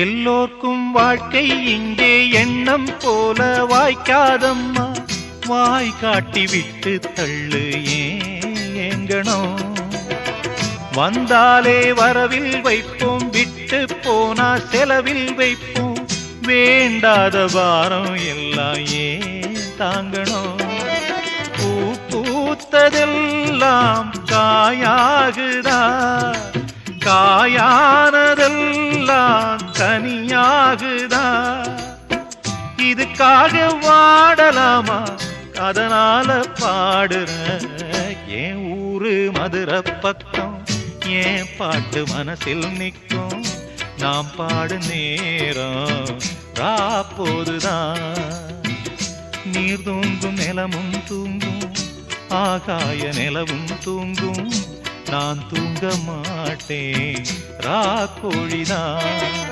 எல்லோர்க்கும் வாழ்க்கை இங்கே எண்ணம் போல வாய்க்காதம்மா. வாய் காட்டி விட்டு தள்ளு ஏங்கணும். வந்தாலே வரவில் வைப்போம், விட்டு போனா செலவில் வைப்போம். வேண்டாத பாரம் எல்லாம் ஏன் தாங்கணும். பூ பூத்ததெல்லாம் காயாகுதா, காயானதெல்லாம் தனியாகுதா. இதுக்காக வாடலாமா, அதனால பாடுற. என் ஊரு மதுரை பக்கம், என் பாட்டு மனசில் நிற்கும். நாம் பாடு நேரம் ராப்போதுதான். நீர் தூங்கும் நிலமும் தூங்கும், ஆகாய நிலவும் தூங்கும். நான் தூங்க மாட்டேன் ராக்கோழிதான்.